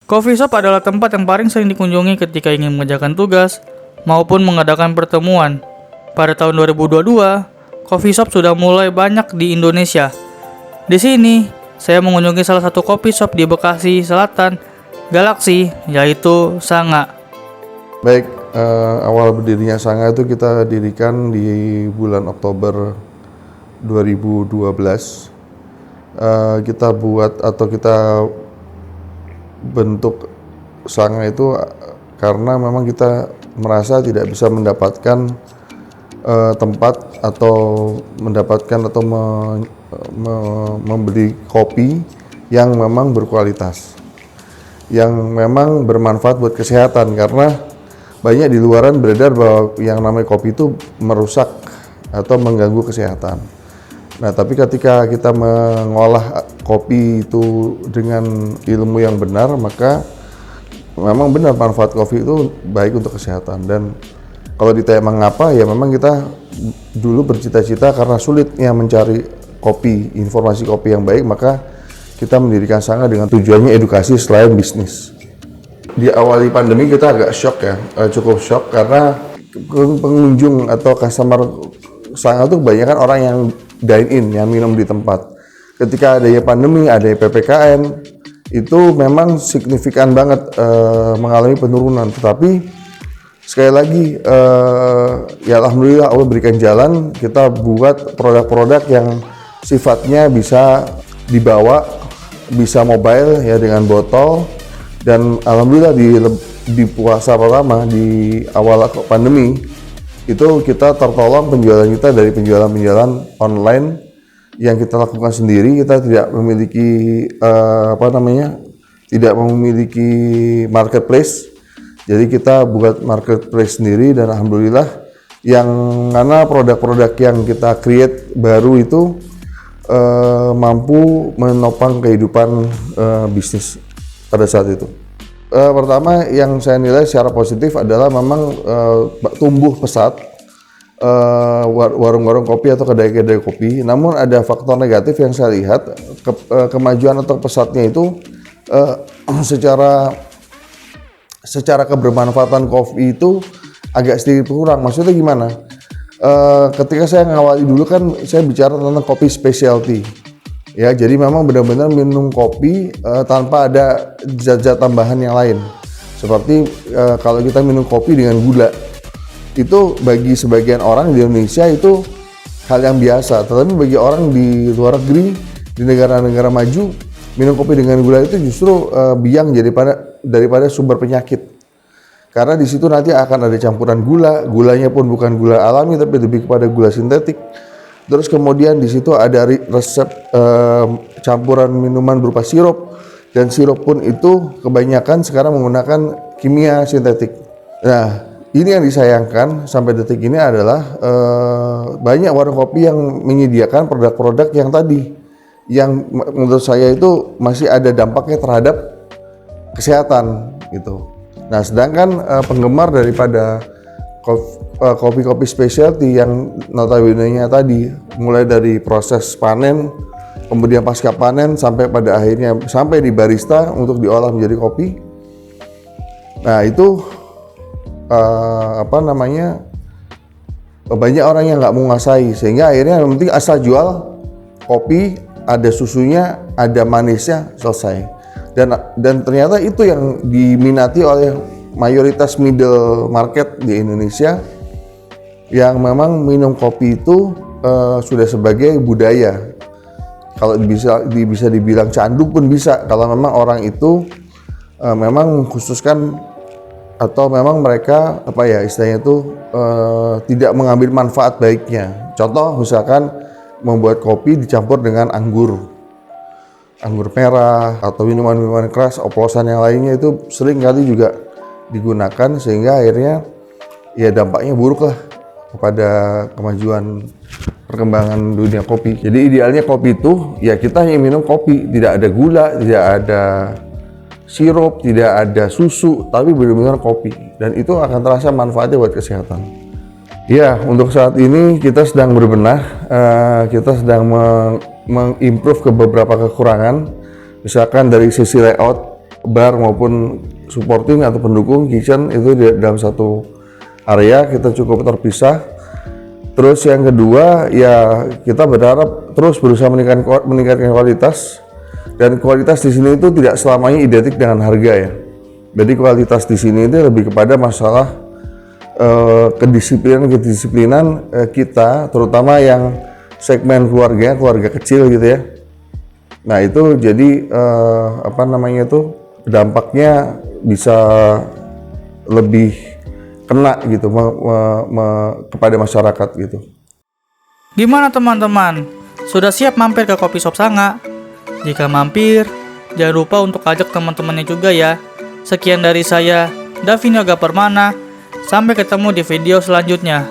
Coffee shop adalah tempat yang paling sering dikunjungi ketika ingin mengerjakan tugas maupun mengadakan pertemuan. Pada tahun 2022, coffee shop sudah mulai banyak di Indonesia. Di sini, saya mengunjungi salah satu coffee shop di Bekasi Selatan, Galaxy, yaitu Sanga. Baik, awal berdirinya Sanga itu kita dirikan di bulan Oktober 2012. Kita bentuk Sanga itu karena memang kita merasa tidak bisa mendapatkan tempat atau membeli kopi yang memang berkualitas, yang memang bermanfaat buat kesehatan, karena banyak di luaran beredar bahwa yang namanya kopi itu merusak atau mengganggu kesehatan. Nah, tapi ketika kita mengolah kopi itu dengan ilmu yang benar, maka memang benar manfaat kopi itu baik untuk kesehatan. Dan kalau ditanya mengapa, ya memang kita dulu bercita-cita karena sulitnya mencari kopi, informasi kopi yang baik, maka kita mendirikan Sanga dengan tujuannya edukasi selain bisnis. Di awal pandemi kita agak shock ya, cukup shock karena pengunjung atau customer Sanga itu kebanyakan orang yang dine in, yang minum di tempat. Ketika adanya pandemi, adanya PPKM, itu memang signifikan banget mengalami penurunan. Tetapi sekali lagi, ya alhamdulillah Allah berikan jalan, kita buat produk-produk yang sifatnya bisa dibawa, bisa mobile ya dengan botol. Dan alhamdulillah di puasa pertama di awal pandemi itu kita tertolong penjualan kita dari penjualan online yang kita lakukan sendiri. Kita tidak memiliki tidak memiliki marketplace. Jadi kita buat marketplace sendiri, dan alhamdulillah karena produk-produk yang kita create baru itu mampu menopang kehidupan bisnis pada saat itu. Pertama yang saya nilai secara positif adalah memang tumbuh pesat warung-warung kopi atau kedai-kedai kopi. Namun ada faktor negatif yang saya lihat, kemajuan atau pesatnya itu secara kebermanfaatan kopi itu agak sedikit kurang. Maksudnya gimana? Ketika saya ngawali dulu kan saya bicara tentang kopi specialty. Ya, jadi memang benar-benar minum kopi tanpa ada zat-zat tambahan yang lain. Seperti kalau kita minum kopi dengan gula, itu bagi sebagian orang di Indonesia itu hal yang biasa. Tetapi bagi orang di luar negeri, di negara-negara maju, minum kopi dengan gula itu justru biang daripada sumber penyakit. Karena di situ nanti akan ada campuran gulanya pun bukan gula alami tapi lebih kepada gula sintetik. Terus kemudian di situ ada resep campuran minuman berupa sirup, dan sirup pun itu kebanyakan sekarang menggunakan kimia sintetik. Nah, ini yang disayangkan sampai detik ini adalah banyak warung kopi yang menyediakan produk-produk yang tadi, yang menurut saya itu masih ada dampaknya terhadap kesehatan gitu. Nah, sedangkan penggemar daripada kopi-kopi specialty yang notabene-nya tadi, mulai dari proses panen, kemudian pasca panen, sampai pada akhirnya sampai di barista untuk diolah menjadi kopi. Nah, itu banyak orang yang nggak menguasai, sehingga akhirnya yang penting asal jual kopi, ada susunya, ada manisnya, selesai. Dan ternyata itu yang diminati oleh mayoritas middle market di Indonesia, yang memang minum kopi itu sudah sebagai budaya. Kalau bisa dibilang candu pun bisa, kalau memang orang itu memang khususkan atau memang mereka istilahnya itu tidak mengambil manfaat baiknya. Contoh misalkan membuat kopi dicampur dengan anggur merah atau minuman-minuman keras, oplosan yang lainnya, itu sering kali juga digunakan, sehingga akhirnya ya dampaknya buruk lah kepada kemajuan perkembangan dunia kopi. Jadi idealnya kopi itu ya kita hanya minum kopi, tidak ada gula, tidak ada sirup, tidak ada susu, tapi benar-benar kopi, dan itu akan terasa manfaatnya buat kesehatan. Ya, untuk saat ini kita sedang berbenah, kita sedang mengimprove ke beberapa kekurangan, misalkan dari sisi layout. bar maupun supporting atau pendukung kitchen itu di dalam satu area, kita cukup terpisah. Terus yang kedua ya kita berharap terus berusaha meningkatkan kualitas, dan kualitas di sini itu tidak selamanya identik dengan harga ya. Jadi kualitas di sini itu lebih kepada masalah kedisiplinan kita, terutama yang segmen keluarga kecil gitu ya. Nah itu jadi dampaknya bisa lebih kena gitu kepada masyarakat gitu. Gimana teman-teman? Sudah siap mampir ke Kopi Shop Sanga? Jika mampir, jangan lupa untuk ajak teman-temannya juga ya. Sekian dari saya, Davin Yoga Permana. Sampai ketemu di video selanjutnya.